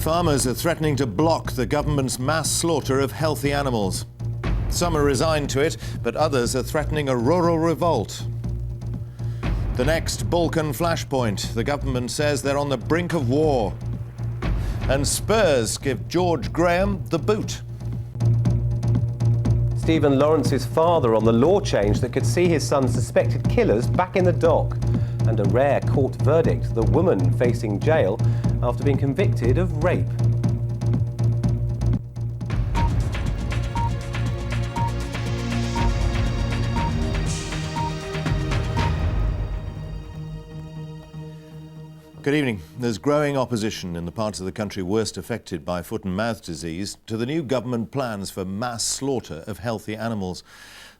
Farmers are threatening to block the government's mass slaughter of healthy animals. Some are resigned to it, but others are threatening a rural revolt. The next Balkan flashpoint. The government says they're on the brink of war. And Spurs give George Graham the boot. Stephen Lawrence's father on the law change that could see his son's suspected killers back in the dock. And a rare court verdict, the woman facing jail after being convicted of rape. Good evening. There's growing opposition in the parts of the country worst affected by foot and mouth disease to the new government plans for mass slaughter of healthy animals.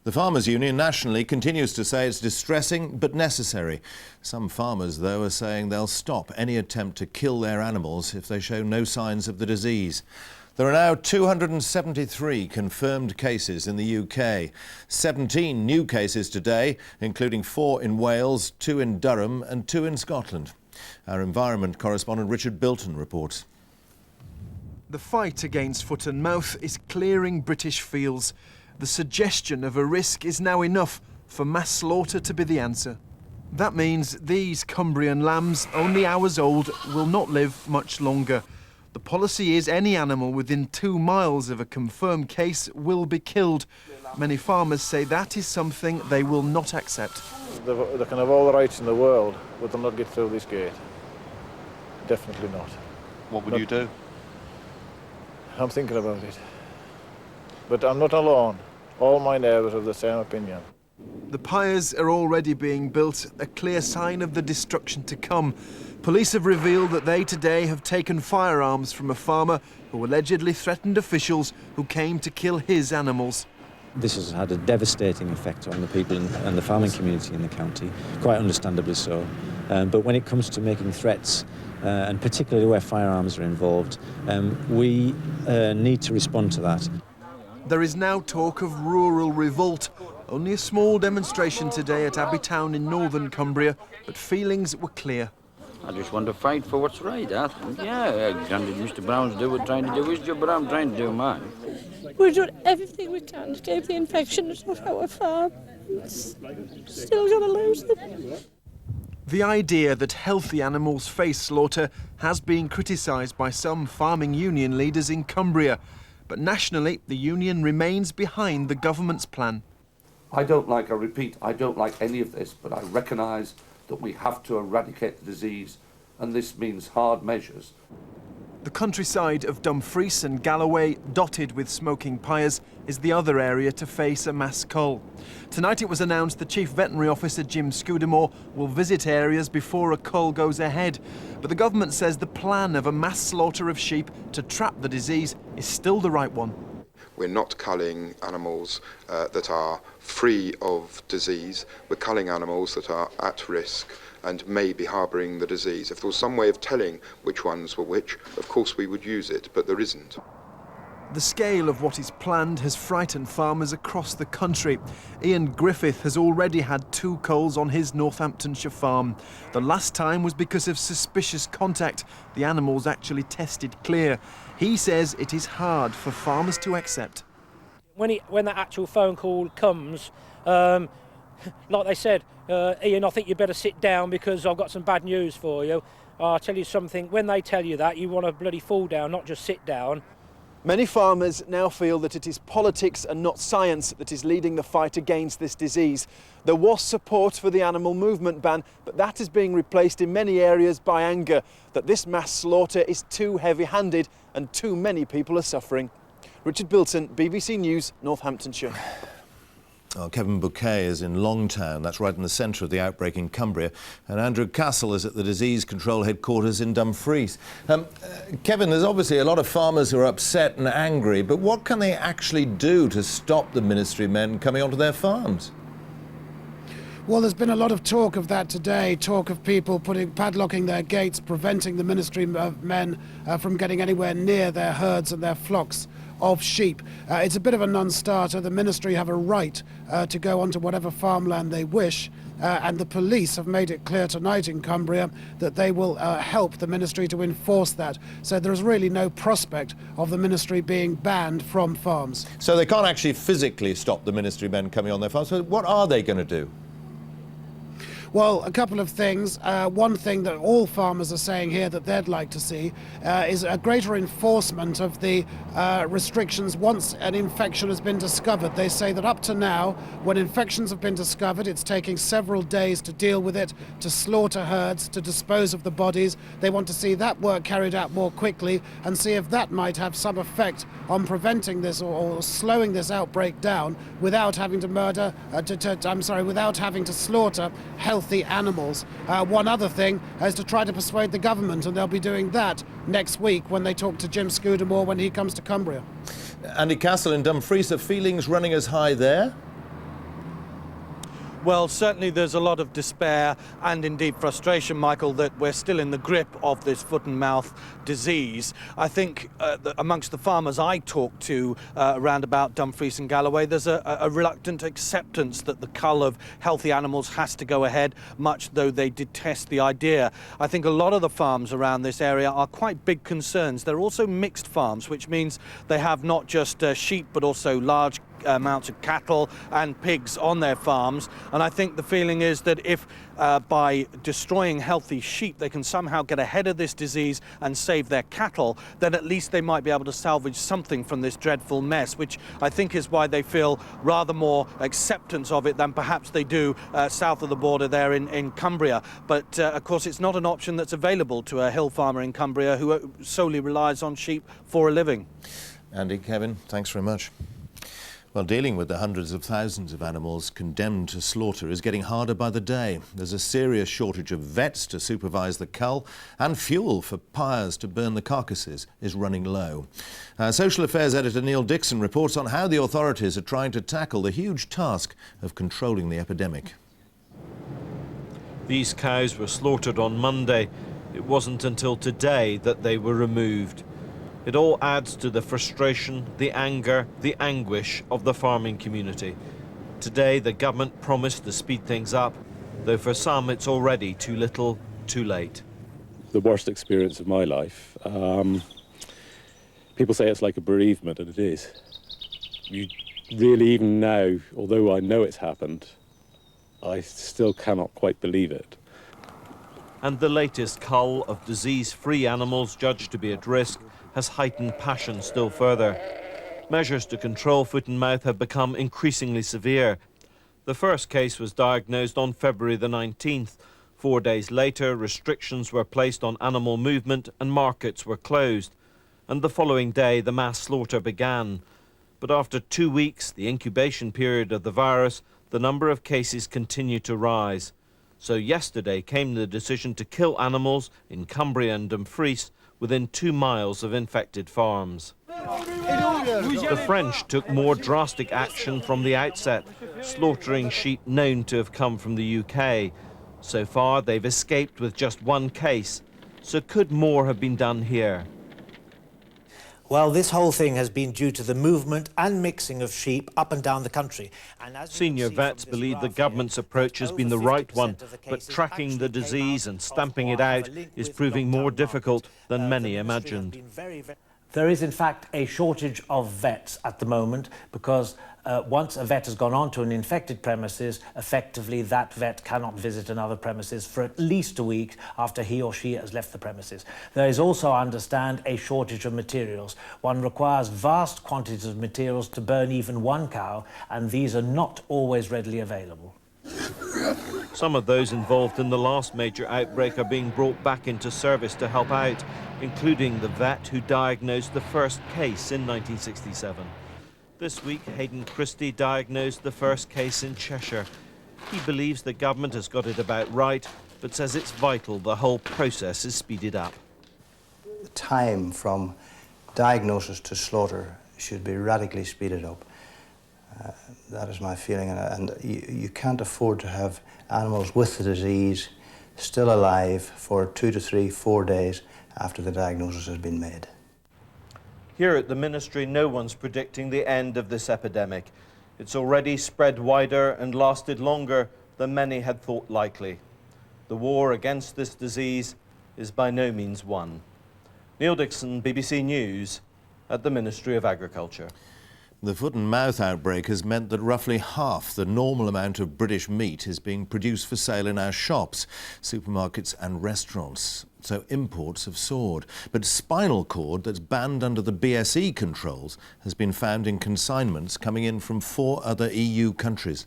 The Farmers' Union nationally continues to say it's distressing but necessary. Some farmers, though, are saying they'll stop any attempt to kill their animals if they show no signs of the disease. There are now 273 confirmed cases in the UK. 17 new cases today, including 4 in Wales, 2 in Durham and 2 in Scotland. Our environment correspondent Richard Bilton reports. The fight against foot and mouth is clearing British fields. The suggestion of a risk is now enough for mass slaughter to be the answer. That means these Cumbrian lambs, only hours old, will not live much longer. The policy is any animal within 2 miles of a confirmed case will be killed. Many farmers say that is something they will not accept. They can have all the rights in the world, but they'll not get through this gate. Definitely not. What would you do? I'm thinking about it. But I'm not alone. All my neighbours have the same opinion. The pyres are already being built, a clear sign of the destruction to come. Police have revealed that they today have taken firearms from a farmer who allegedly threatened officials who came to kill his animals. This has had a devastating effect on the people and the farming community in the county, quite understandably so. But when it comes to making threats, and particularly where firearms are involved, we need to respond to that. There is now talk of rural revolt. Only a small demonstration today at Abbey Town in northern Cumbria, but feelings were clear. I just want to fight for what's right. I think, Mr Brown's trying to do his job, but I'm trying to do mine. We're doing everything we can to keep the infections off our farm. Still going to lose them. The idea that healthy animals face slaughter has been criticised by some farming union leaders in Cumbria. But nationally, the union remains behind the government's plan. I don't like any of this, but I recognise that we have to eradicate the disease, and this means hard measures. The countryside of Dumfries and Galloway, dotted with smoking pyres, is the other area to face a mass cull. Tonight it was announced the Chief Veterinary Officer Jim Scudamore will visit areas before a cull goes ahead. But the government says the plan of a mass slaughter of sheep to trap the disease is still the right one. We're not culling animals that are free of disease. We're culling animals that are at risk and may be harbouring the disease. If there was some way of telling which ones were which, of course we would use it, but there isn't. The scale of what is planned has frightened farmers across the country. Ian Griffith has already had 2 culls on his Northamptonshire farm. The last time was because of suspicious contact. The animals actually tested clear. He says it is hard for farmers to accept. When that actual phone call comes, like they said, Ian, I think you better sit down because I've got some bad news for you. I'll tell you something, when they tell you that, you want to bloody fall down, not just sit down. Many farmers now feel that it is politics and not science that is leading the fight against this disease. There was support for the animal movement ban, but that is being replaced in many areas by anger that this mass slaughter is too heavy-handed and too many people are suffering. Richard Bilton, BBC News, Northamptonshire. Oh, Kevin Bouquet is in Longtown, that's right in the centre of the outbreak in Cumbria, and Andrew Castle is at the disease control headquarters in Dumfries. Kevin, there's obviously a lot of farmers who are upset and angry, but what can they actually do to stop the ministry men coming onto their farms? Well, there's been a lot of talk of that today, talk of people padlocking their gates, preventing the ministry men from getting anywhere near their herds and their flocks of sheep. It's a bit of a non-starter. The ministry have a right to go onto whatever farmland they wish, and the police have made it clear tonight in Cumbria that they will help the ministry to enforce that. So there's really no prospect of the ministry being banned from farms. So they can't actually physically stop the ministry men coming on their farms. So what are they going to do? Well, a couple of things. One thing that all farmers are saying here that they'd like to see is a greater enforcement of the restrictions once an infection has been discovered. They say that up to now, when infections have been discovered, it's taking several days to deal with it, to slaughter herds, to dispose of the bodies. They want to see that work carried out more quickly and see if that might have some effect on preventing this or slowing this outbreak down without having to without having to slaughter healthy animals. One other thing is to try to persuade the government, and they'll be doing that next week when they talk to Jim Scudamore when he comes to Cumbria. Andy Castle in Dumfries, are feelings running as high there? Well, certainly there's a lot of despair and indeed frustration, Michael, that we're still in the grip of this foot and mouth disease. I think amongst the farmers I talked to around about Dumfries and Galloway, there's a reluctant acceptance that the cull of healthy animals has to go ahead, much though they detest the idea. I think a lot of the farms around this area are quite big concerns. They're also mixed farms, which means they have not just sheep but also large amounts of cattle and pigs on their farms, and I think the feeling is that if by destroying healthy sheep they can somehow get ahead of this disease and save their cattle, then at least they might be able to salvage something from this dreadful mess, which I think is why they feel rather more acceptance of it than perhaps they do south of the border there in Cumbria. But of course it's not an option that's available to a hill farmer in Cumbria who solely relies on sheep for a living. Andy, Kevin, thanks very much. Well, dealing with the hundreds of thousands of animals condemned to slaughter is getting harder by the day. There's a serious shortage of vets to supervise the cull, and fuel for pyres to burn the carcasses is running low. Social Affairs editor Neil Dixon reports on how the authorities are trying to tackle the huge task of controlling the epidemic. These cows were slaughtered on Monday. It wasn't until today that they were removed. It all adds to the frustration, the anger, the anguish of the farming community. Today, the government promised to speed things up, though for some it's already too little, too late. The worst experience of my life. People say it's like a bereavement, and it is. You really, even now, although I know it's happened, I still cannot quite believe it. And the latest cull of disease-free animals judged to be at risk has heightened passion still further. Measures to control foot and mouth have become increasingly severe. The first case was diagnosed on February the 19th. 4 days later, restrictions were placed on animal movement and markets were closed. And the following day, the mass slaughter began. But after 2 weeks, the incubation period of the virus, the number of cases continued to rise. So yesterday came the decision to kill animals in Cumbria and Dumfries within 2 miles of infected farms. The French took more drastic action from the outset, slaughtering sheep known to have come from the UK. So far, they've escaped with just 1 case. So could more have been done here? Well, this whole thing has been due to the movement and mixing of sheep up and down the country. And as senior vets believe the government's approach has been the right one, but tracking the disease and stamping it out is proving more difficult than many imagined. There is, in fact, a shortage of vets at the moment because once a vet has gone on to an infected premises, effectively that vet cannot visit another premises for at least a week after he or she has left the premises. There is also, I understand, a shortage of materials. One requires vast quantities of materials to burn even 1 cow, and these are not always readily available. Some of those involved in the last major outbreak are being brought back into service to help out, including the vet who diagnosed the first case in 1967. This week, Hayden Christie diagnosed the first case in Cheshire. He believes the government has got it about right, but says it's vital the whole process is speeded up. The time from diagnosis to slaughter should be radically speeded up. That is my feeling, and you can't afford to have animals with the disease still alive for 2 to 3, 4 days after the diagnosis has been made. Here at the ministry, no one's predicting the end of this epidemic. It's already spread wider and lasted longer than many had thought likely. The war against this disease is by no means won. Neil Dixon, BBC News, at the Ministry of Agriculture. The foot and mouth outbreak has meant that roughly half the normal amount of British meat is being produced for sale in our shops, supermarkets and restaurants. So imports have soared. But spinal cord that's banned under the BSE controls has been found in consignments coming in from 4 other EU countries.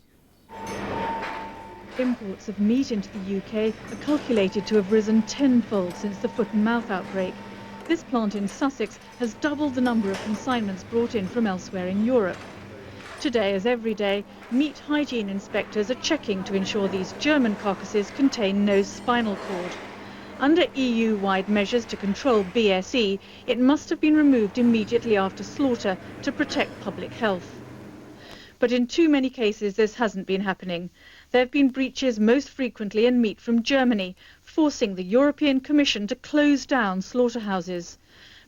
Imports of meat into the UK are calculated to have risen tenfold since the foot and mouth outbreak. This plant in Sussex has doubled the number of consignments brought in from elsewhere in Europe. Today, as every day, meat hygiene inspectors are checking to ensure these German carcasses contain no spinal cord. Under EU-wide measures to control BSE, it must have been removed immediately after slaughter to protect public health. But in too many cases, this hasn't been happening. There have been breaches most frequently in meat from Germany, forcing the European Commission to close down slaughterhouses.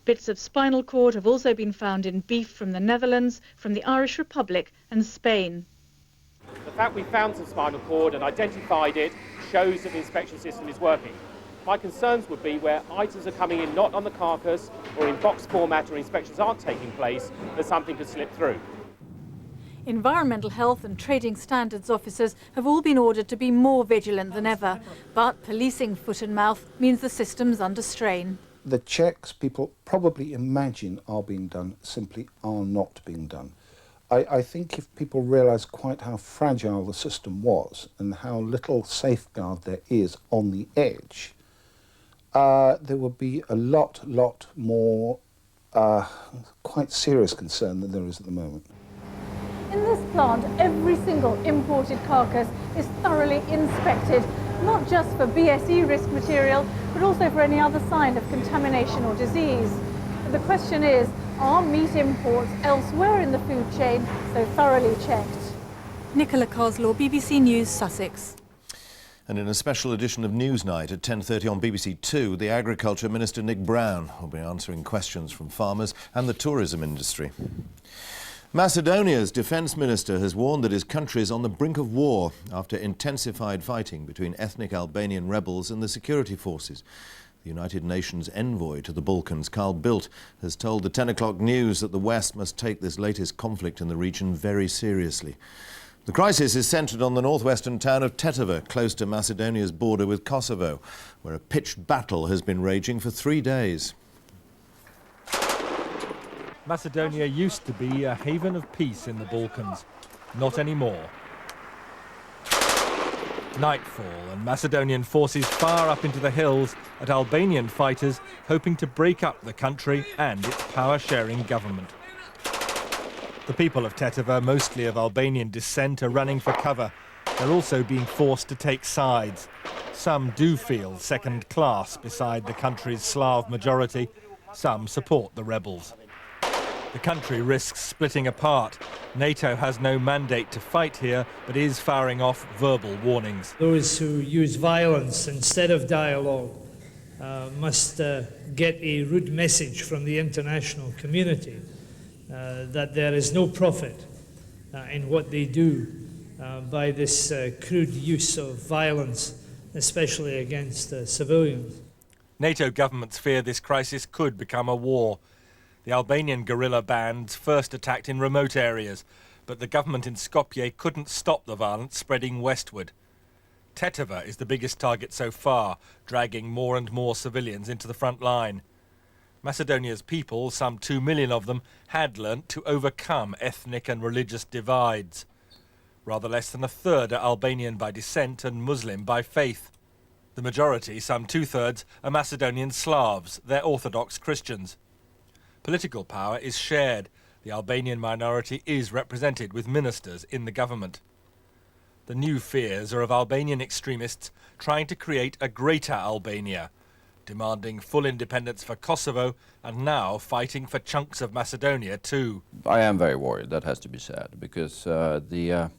Bits of spinal cord have also been found in beef from the Netherlands, from the Irish Republic and Spain. The fact we found some spinal cord and identified it shows that the inspection system is working. My concerns would be where items are coming in not on the carcass or in box format or inspections aren't taking place, that something could slip through. Environmental health and trading standards officers have all been ordered to be more vigilant than ever, but policing foot and mouth means the system's under strain. The checks people probably imagine are being done simply are not being done. I think if people realise quite how fragile the system was and how little safeguard there is on the edge, there would be a lot more quite serious concern than there is at the moment. In this plant, every single imported carcass is thoroughly inspected, not just for BSE risk material, but also for any other sign of contamination or disease. But the question is, are meat imports elsewhere in the food chain so thoroughly checked? Nicola Coslaw, BBC News, Sussex. And in a special edition of Newsnight at 10:30 on BBC Two, the Agriculture Minister Nick Brown will be answering questions from farmers and the tourism industry. Macedonia's defence minister has warned that his country is on the brink of war after intensified fighting between ethnic Albanian rebels and the security forces. The United Nations envoy to the Balkans, Carl Bildt, has told the 10 o'clock news that the West must take this latest conflict in the region very seriously. The crisis is centred on the northwestern town of Tetovo, close to Macedonia's border with Kosovo, where a pitched battle has been raging for 3 days. Macedonia used to be a haven of peace in the Balkans. Not anymore. Nightfall and Macedonian forces fire up into the hills at Albanian fighters hoping to break up the country and its power-sharing government. The people of Tetovo, mostly of Albanian descent, are running for cover. They're also being forced to take sides. Some do feel second class beside the country's Slav majority. Some support the rebels. The country risks splitting apart. NATO has no mandate to fight here, but is firing off verbal warnings. Those who use violence instead of dialogue must get a rude message from the international community that there is no profit in what they do by this crude use of violence, especially against civilians. NATO governments fear this crisis could become a war. The Albanian guerrilla bands first attacked in remote areas, but the government in Skopje couldn't stop the violence spreading westward. Tetovo is the biggest target so far, dragging more and more civilians into the front line. Macedonia's people, some 2 million of them, had learnt to overcome ethnic and religious divides. Rather less than a third are Albanian by descent and Muslim by faith. The majority, some 2/3, are Macedonian Slavs. They're Orthodox Christians. Political power is shared. The Albanian minority is represented with ministers in the government. The new fears are of Albanian extremists trying to create a greater Albania, demanding full independence for Kosovo and now fighting for chunks of Macedonia too. I am very worried, that has to be said, because the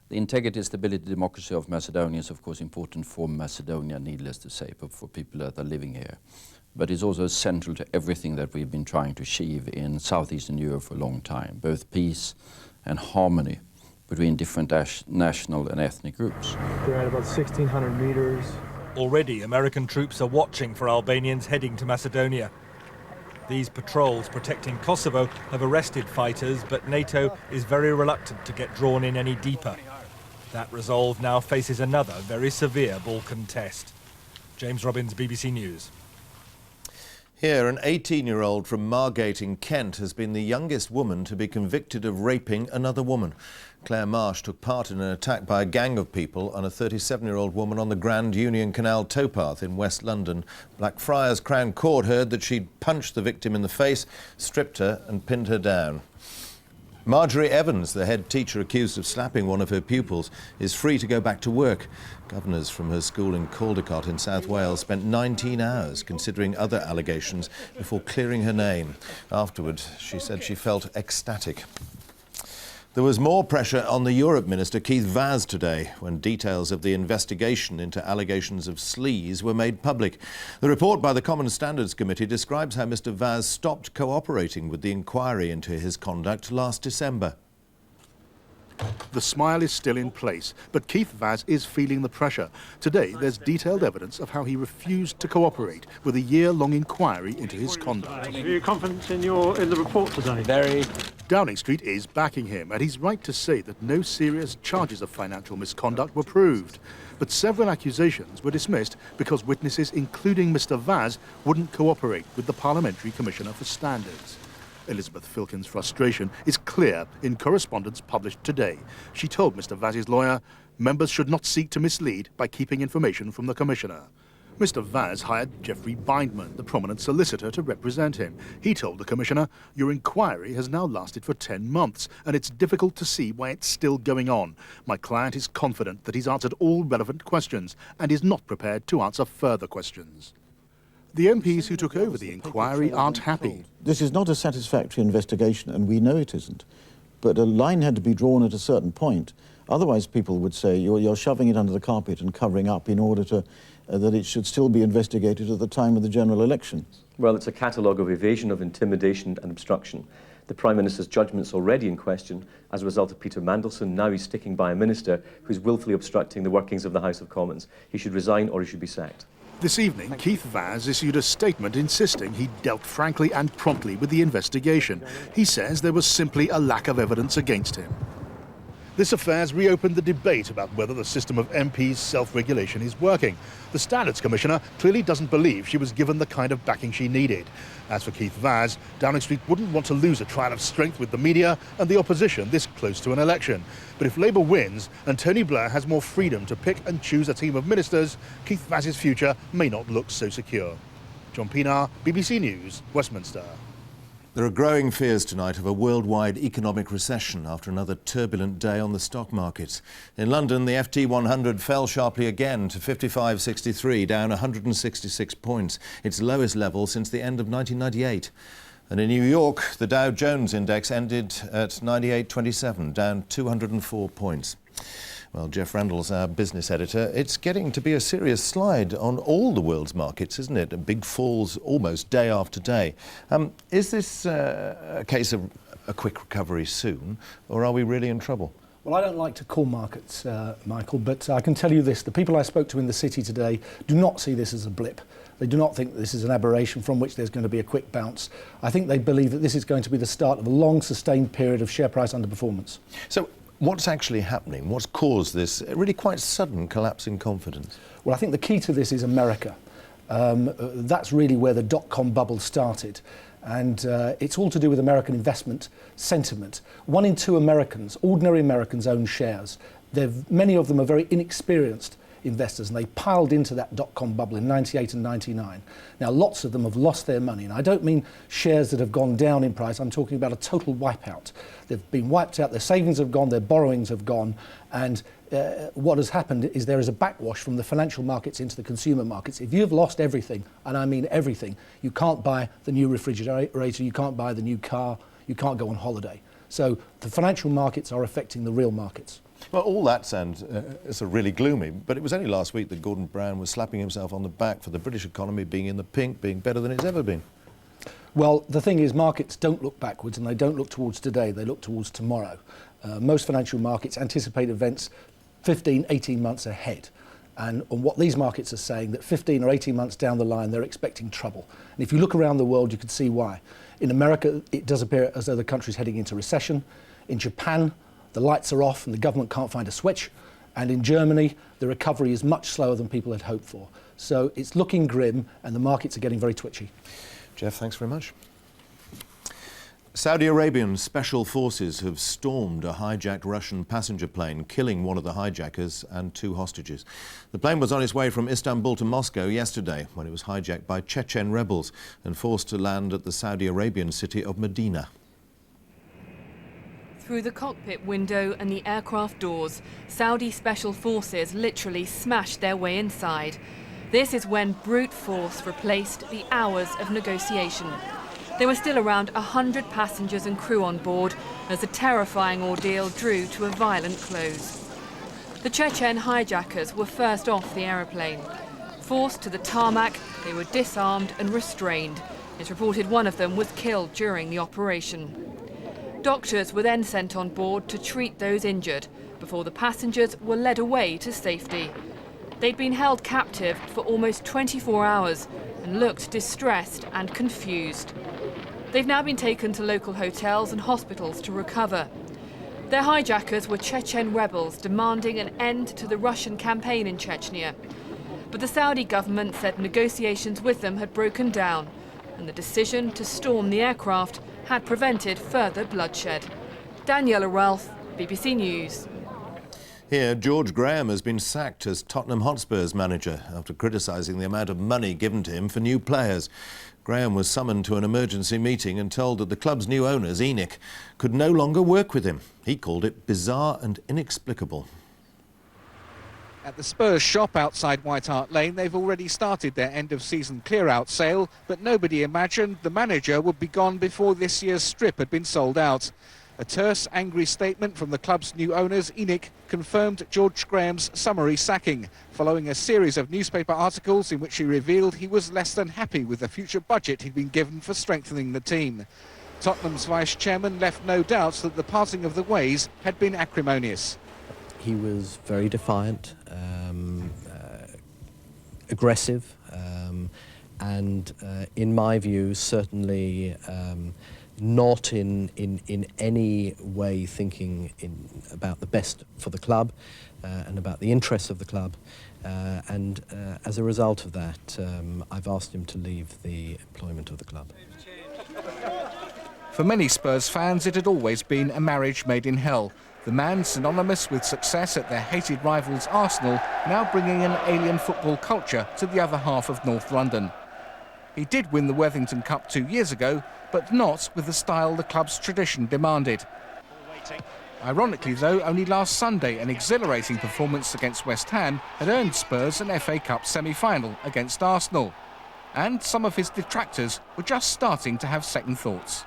integrity, stability, democracy of Macedonia is of course important for Macedonia, needless to say, but for people that are living here. but it's also central to everything that we've been trying to achieve in southeastern Europe for a long time, both peace and harmony between different national and ethnic groups. They're at about 1,600 meters. Already, American troops are watching for Albanians heading to Macedonia. These patrols protecting Kosovo have arrested fighters, but NATO is very reluctant to get drawn in any deeper. That resolve now faces another very severe Balkan test. James Robbins, BBC News. Here, an 18-year-old from Margate in Kent has been the youngest woman to be convicted of raping another woman. Claire Marsh took part in an attack by a gang of people on a 37-year-old woman on the Grand Union Canal towpath in West London. Blackfriars Crown Court heard that she'd punched the victim in the face, stripped her and pinned her down. Marjorie Evans, the head teacher accused of slapping one of her pupils, is free to go back to work. Governors from her school in Caldecott in South Wales spent 19 hours considering other allegations before clearing her name. Afterward, she said she felt ecstatic. There was more pressure on the Europe Minister Keith Vaz today when details of the investigation into allegations of sleaze were made public. The report by the Common Standards Committee describes how Mr Vaz stopped cooperating with the inquiry into his conduct last December. The smile is still in place, but Keith Vaz is feeling the pressure. Today, there's detailed evidence of how he refused to cooperate with a year-long inquiry into his conduct. Are you confident in the report today? Very. Downing Street is backing him, and he's right to say that no serious charges of financial misconduct were proved. But several accusations were dismissed because witnesses, including Mr Vaz, wouldn't cooperate with the Parliamentary Commissioner for Standards. Elizabeth Filkin's frustration is clear in correspondence published today. She told Mr Vaz's lawyer, members should not seek to mislead by keeping information from the Commissioner. Mr Vaz hired Geoffrey Bindman, the prominent solicitor, to represent him. He told the Commissioner, your inquiry has now lasted for 10 months, and it's difficult to see why it's still going on. My client is confident that he's answered all relevant questions and is not prepared to answer further questions. The MPs who took over the inquiry aren't happy. This is not a satisfactory investigation, and we know it isn't. But a line had to be drawn at a certain point. Otherwise, people would say you're shoving it under the carpet and covering up in order to that it should still be investigated at the time of the general election. Well, it's a catalogue of evasion, of intimidation and obstruction. The Prime Minister's judgment's already in question as a result of Peter Mandelson. Now he's sticking by a minister who's willfully obstructing the workings of the House of Commons. He should resign or he should be sacked. This evening, Keith Vaz issued a statement insisting he dealt frankly and promptly with the investigation. He says there was simply a lack of evidence against him. This affair's reopened the debate about whether the system of MPs' self-regulation is working. The Standards Commissioner clearly doesn't believe she was given the kind of backing she needed. As for Keith Vaz, Downing Street wouldn't want to lose a trial of strength with the media and the opposition this close to an election. But if Labour wins and Tony Blair has more freedom to pick and choose a team of ministers, Keith Vaz's future may not look so secure. John Pinar, BBC News, Westminster. There are growing fears tonight of a worldwide economic recession after another turbulent day on the stock markets. In London, the FT 100 fell sharply again to 55.63, down 166 points, its lowest level since the end of 1998. And in New York, the Dow Jones index ended at 98.27, down 204 points. Well, Jeff Randall's our business editor. It's getting to be a serious slide on all the world's markets, isn't it? Big falls almost day after day. Is this a case of a quick recovery soon, or are we really in trouble? Well, I don't like to call markets, Michael, but I can tell you this. The people I spoke to in the city today do not see this as a blip. They do not think that this is an aberration from which there's going to be a quick bounce. I think they believe that this is going to be the start of a long, sustained period of share price underperformance. So what's actually happening? What's caused this really quite sudden collapse in confidence? Well, I think the key to this is America. That's really where the dot-com bubble started. And it's all to do with American investment sentiment. 1 in 2 Americans, ordinary Americans, own shares. Many of them are very inexperienced investors, and they piled into that dot-com bubble in 98 and 99. Now, lots of them have lost their money, and I don't mean shares that have gone down in price. I'm talking about a total wipeout. They've been wiped out, their savings have gone, their borrowings have gone, and what has happened is there is a backwash from the financial markets into the consumer markets. If you've lost everything, and I mean everything, you can't buy the new refrigerator, you can't buy the new car, you can't go on holiday. So the financial markets are affecting the real markets. Well, all that sounds sort of really gloomy, but it was only last week that Gordon Brown was slapping himself on the back for the British economy being in the pink, being better than it's ever been. Well, the thing is, markets don't look backwards and they don't look towards today, they look towards tomorrow. Most financial markets anticipate events 15, 18 months ahead. And on what these markets are saying, that 15 or 18 months down the line, they're expecting trouble. And if you look around the world, you can see why. In America, it does appear as though the country's heading into recession. In Japan, the lights are off and the government can't find a switch. And in Germany, the recovery is much slower than people had hoped for. So it's looking grim and the markets are getting very twitchy. Jeff, thanks very much. Saudi Arabian special forces have stormed a hijacked Russian passenger plane, killing one of the hijackers and 2 hostages. The plane was on its way from Istanbul to Moscow yesterday when it was hijacked by Chechen rebels and forced to land at the Saudi Arabian city of Medina. Through the cockpit window and the aircraft doors, Saudi special forces literally smashed their way inside. This is when brute force replaced the hours of negotiation. There were still around 100 passengers and crew on board as the terrifying ordeal drew to a violent close. The Chechen hijackers were first off the aeroplane. Forced to the tarmac, they were disarmed and restrained. It's reported one of them was killed during the operation. Doctors were then sent on board to treat those injured before the passengers were led away to safety. They'd been held captive for almost 24 hours and looked distressed and confused. They've now been taken to local hotels and hospitals to recover. Their hijackers were Chechen rebels demanding an end to the Russian campaign in Chechnya. But the Saudi government said negotiations with them had broken down and the decision to storm the aircraft had prevented further bloodshed. Daniela Ralph, BBC News. Here, George Graham has been sacked as Tottenham Hotspur's manager after criticising the amount of money given to him for new players. Graham was summoned to an emergency meeting and told that the club's new owners, ENIC, could no longer work with him. He called it bizarre and inexplicable. At the Spurs shop outside White Hart Lane, they've already started their end-of-season clear-out sale, but nobody imagined the manager would be gone before this year's strip had been sold out. A terse, angry statement from the club's new owners, ENIC, confirmed George Graham's summary sacking, following a series of newspaper articles in which he revealed he was less than happy with the future budget he'd been given for strengthening the team. Tottenham's vice-chairman left no doubts that the parting of the ways had been acrimonious. He was very defiant, aggressive, and in my view, certainly not in any way thinking about the best for the club and about the interests of the club. And as a result of that, I've asked him to leave the employment of the club. For many Spurs fans, it had always been a marriage made in hell. The man, synonymous with success at their hated rivals Arsenal, now bringing an alien football culture to the other half of North London. He did win the Worthington Cup 2 years ago, but not with the style the club's tradition demanded. Ironically, though, only last Sunday, an exhilarating performance against West Ham had earned Spurs an FA Cup semi-final against Arsenal. And some of his detractors were just starting to have second thoughts.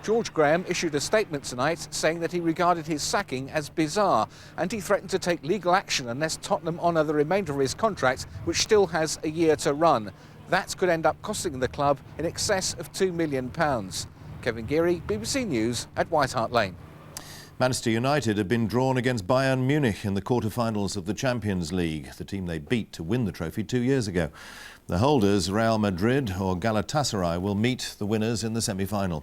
George Graham issued a statement tonight saying that he regarded his sacking as bizarre, and he threatened to take legal action unless Tottenham honour the remainder of his contract, which still has a year to run. That could end up costing the club in excess of £2 million. Kevin Geary, BBC News at White Hart Lane. Manchester United have been drawn against Bayern Munich in the quarter-finals of the Champions League, the team they beat to win the trophy 2 years ago. The holders, Real Madrid or Galatasaray, will meet the winners in the semi-final.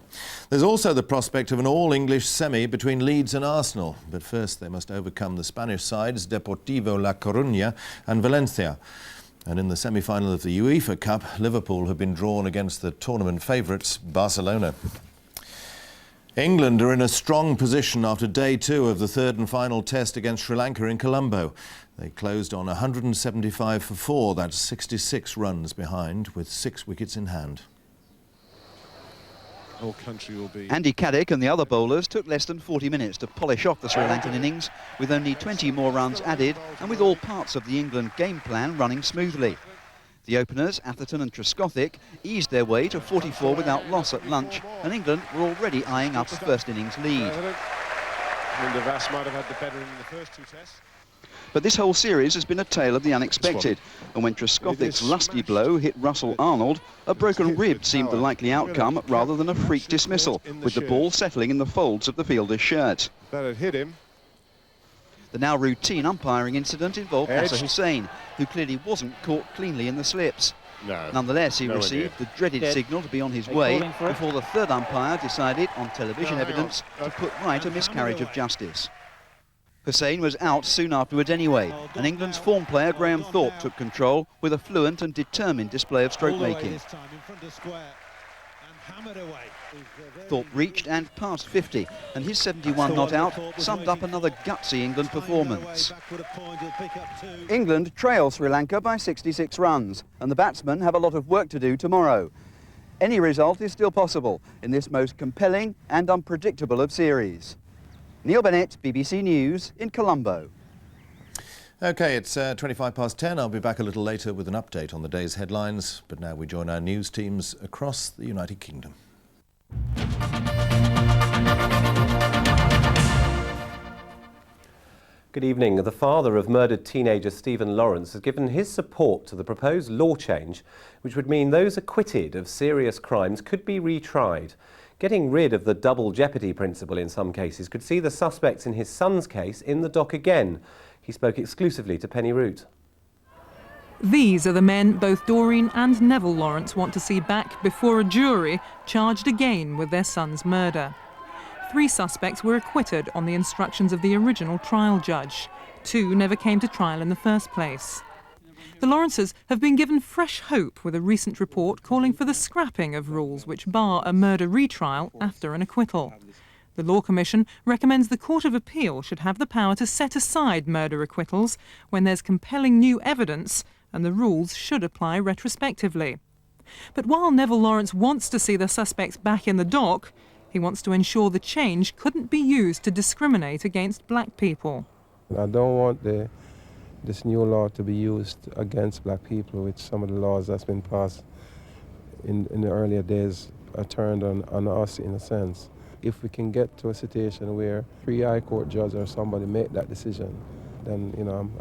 There's also the prospect of an all-English semi between Leeds and Arsenal, but first they must overcome the Spanish sides Deportivo La Coruña and Valencia. And in the semi-final of the UEFA Cup, Liverpool have been drawn against the tournament favourites Barcelona. England are in a strong position after day 2 of the third and final test against Sri Lanka in Colombo. They closed on 175 for 4, that's 66 runs behind, with 6 wickets in hand. Whole country will be... Andy Caddick and the other bowlers took less than 40 minutes to polish off the Sri Lankan innings, with only 20 more runs added and with all parts of the England game plan running smoothly. The openers, Atherton and Trescothick, eased their way to 44 without loss at lunch, and England were already eyeing up a first innings lead. Linda Vass might have had the better in the first two tests. But this whole series has been a tale of the unexpected, and when Truskothick's lusty blow hit Russell Arnold, a broken rib seemed the likely outcome rather than a freak dismissal, with the ball settling in the folds of the fielder's shirt. That had hit him. The now routine umpiring incident involved Nasser Hussain, who clearly wasn't caught cleanly in the slips. No. Nonetheless, he received the dreaded signal to be on his way before the third umpire decided on television evidence to put right a miscarriage of justice. Hussain was out soon afterwards anyway, and England's form player Graham Thorpe took control with a fluent and determined display of stroke making. Thorpe reached and passed 50, and his 71 not out summed up another gutsy England performance. England trail Sri Lanka by 66 runs, and the batsmen have a lot of work to do tomorrow. Any result is still possible in this most compelling and unpredictable of series. Neil Bennett, BBC News in Colombo. OK, it's 25 past 10. I'll be back a little later with an update on the day's headlines. But now we join our news teams across the United Kingdom. Good evening. The father of murdered teenager Stephen Lawrence has given his support to the proposed law change, which would mean those acquitted of serious crimes could be retried. Getting rid of the double jeopardy principle in some cases could see the suspects in his son's case in the dock again. He spoke exclusively to Penny Root. These are the men both Doreen and Neville Lawrence want to see back before a jury charged again with their son's murder. 3 suspects were acquitted on the instructions of the original trial judge. 2 never came to trial in the first place. The Lawrences have been given fresh hope with a recent report calling for the scrapping of rules which bar a murder retrial after an acquittal. The Law Commission recommends the Court of Appeal should have the power to set aside murder acquittals when there's compelling new evidence, and the rules should apply retrospectively. But while Neville Lawrence wants to see the suspects back in the dock, he wants to ensure the change couldn't be used to discriminate against black people. I don't want this new law to be used against black people, which some of the laws that's been passed in the earlier days are turned on us in a sense. If we can get to a situation where 3 High Court judges or somebody make that decision, then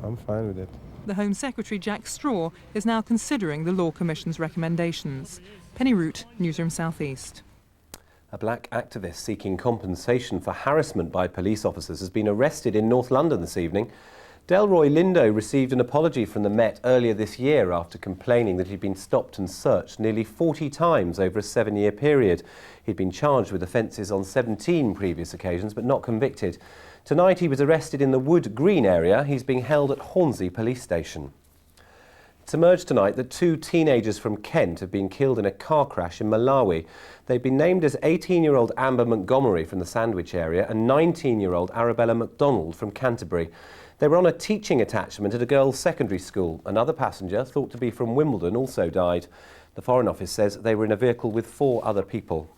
I'm fine with it. The Home Secretary Jack Straw is now considering the Law Commission's recommendations. Penny Root, Newsroom South East. A black activist seeking compensation for harassment by police officers has been arrested in North London this evening. Delroy Lindo received an apology from the Met earlier this year after complaining that he'd been stopped and searched nearly 40 times over a 7-year period. He'd been charged with offences on 17 previous occasions but not convicted. Tonight he was arrested in the Wood Green area. He's being held at Hornsey Police Station. It's emerged tonight that 2 teenagers from Kent have been killed in a car crash in Malawi. They've been named as 18-year-old Amber Montgomery from the Sandwich area and 19-year-old Arabella MacDonald from Canterbury. They were on a teaching attachment at a girls' secondary school. Another passenger, thought to be from Wimbledon, also died. The Foreign Office says they were in a vehicle with 4 other people.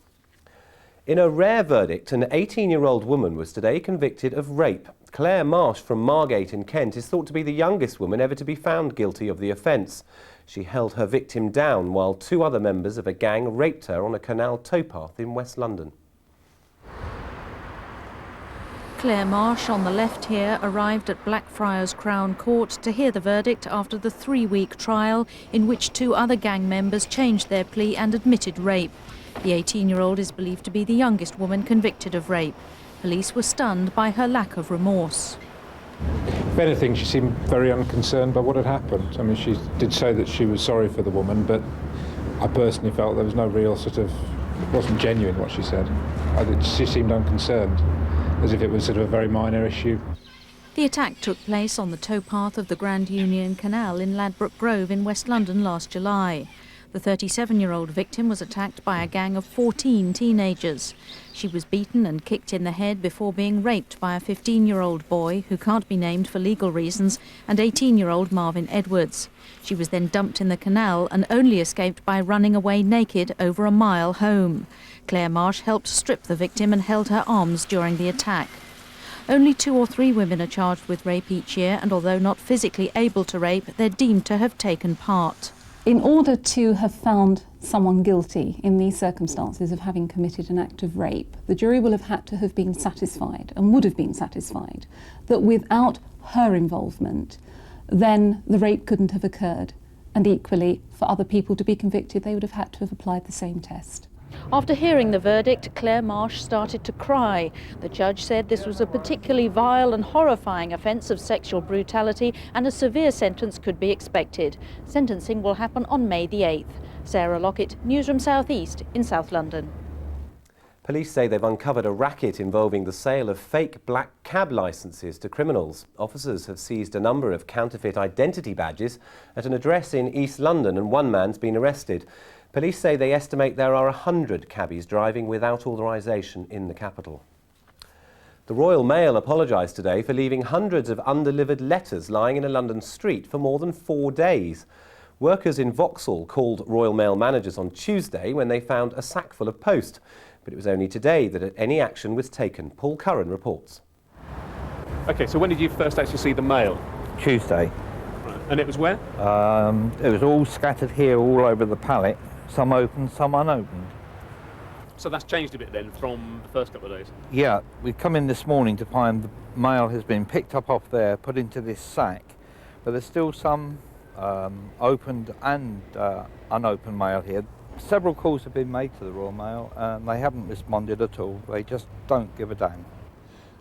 In a rare verdict, an 18-year-old woman was today convicted of rape. Claire Marsh from Margate in Kent is thought to be the youngest woman ever to be found guilty of the offence. She held her victim down while 2 other members of a gang raped her on a canal towpath in West London. Claire Marsh, on the left here, arrived at Blackfriars Crown Court to hear the verdict after the 3-week trial in which 2 other gang members changed their plea and admitted rape. The 18-year-old is believed to be the youngest woman convicted of rape. Police were stunned by her lack of remorse. If anything, she seemed very unconcerned by what had happened. I mean, she did say that she was sorry for the woman, but I personally felt there was no real it wasn't genuine what she said. She seemed unconcerned, as if it was a very minor issue. The attack took place on the towpath of the Grand Union Canal in Ladbroke Grove in West London last July. The 37-year-old victim was attacked by a gang of 14 teenagers. She was beaten and kicked in the head before being raped by a 15-year-old boy, who can't be named for legal reasons, and 18-year-old Marvin Edwards. She was then dumped in the canal and only escaped by running away naked over a mile home. Claire Marsh helped strip the victim and held her arms during the attack. Only 2 or 3 women are charged with rape each year, and although not physically able to rape, they're deemed to have taken part. In order to have found someone guilty in these circumstances of having committed an act of rape, the jury will have had to have been satisfied, and would have been satisfied, that without her involvement, then the rape couldn't have occurred. And equally, for other people to be convicted, they would have had to have applied the same test. After hearing the verdict, Claire Marsh started to cry. The judge said this was a particularly vile and horrifying offence of sexual brutality and a severe sentence could be expected. Sentencing will happen on May the 8th. Sarah Lockett, Newsroom South East in South London. Police say they've uncovered a racket involving the sale of fake black cab licences to criminals. Officers have seized a number of counterfeit identity badges at an address in East London and one man's been arrested. Police say they estimate there are 100 cabbies driving without authorisation in the capital. The Royal Mail apologised today for leaving hundreds of undelivered letters lying in a London street for more than 4 days. Workers in Vauxhall called Royal Mail managers on Tuesday when they found a sack full of post. But it was only today that any action was taken. Paul Curran reports. OK, so when did you first actually see the mail? Tuesday. Right. And it was where? It was all scattered here all over the pallet. Some open, some unopened. So that's changed a bit then from the first couple of days? Yeah, we come in this morning to find the mail has been picked up off there, put into this sack, but there's still some opened and unopened mail here. Several calls have been made to the Royal Mail and they haven't responded at all. They just don't give a damn.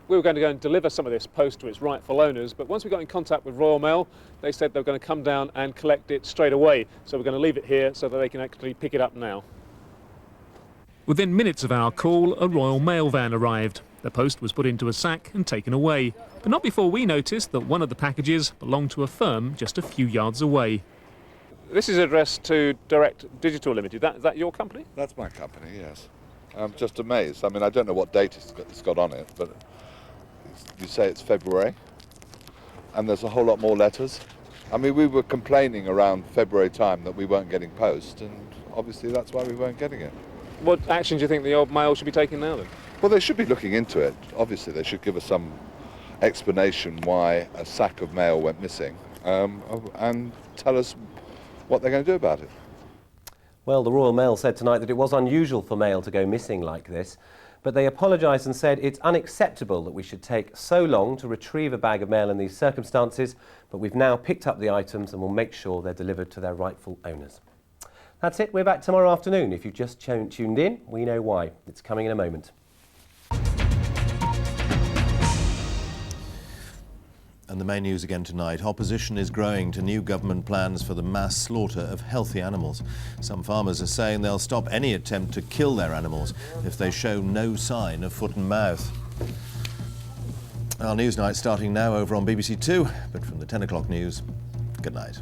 We were going to go and deliver some of this post to its rightful owners, but once we got in contact with Royal Mail, they said they were going to come down and collect it straight away. So we're going to leave it here so that they can actually pick it up now. Within minutes of our call, a Royal Mail van arrived. The post was put into a sack and taken away, but not before we noticed that one of the packages belonged to a firm just a few yards away. This is addressed to Direct Digital Limited. Is that your company? That's my company, yes. I'm just amazed. I mean, I don't know what date it's got on it, but you say it's February, and there's a whole lot more letters. I mean, we were complaining around February time that we weren't getting post, and obviously that's why we weren't getting it. What action do you think the old Mail should be taking now then? Well, they should be looking into it. Obviously, they should give us some explanation why a sack of mail went missing, and tell us what they're going to do about it. Well, the Royal Mail said tonight that it was unusual for mail to go missing like this, but they apologised and said it's unacceptable that we should take so long to retrieve a bag of mail in these circumstances, but we've now picked up the items and will make sure they're delivered to their rightful owners. That's it. We're back tomorrow afternoon. If you've just tuned in, we know why. It's coming in a moment. And the main news again tonight. Opposition is growing to new government plans for the mass slaughter of healthy animals. Some farmers are saying they'll stop any attempt to kill their animals if they show no sign of foot and mouth. Our Newsnight starting now over on BBC Two, but from the 10 o'clock news, good night.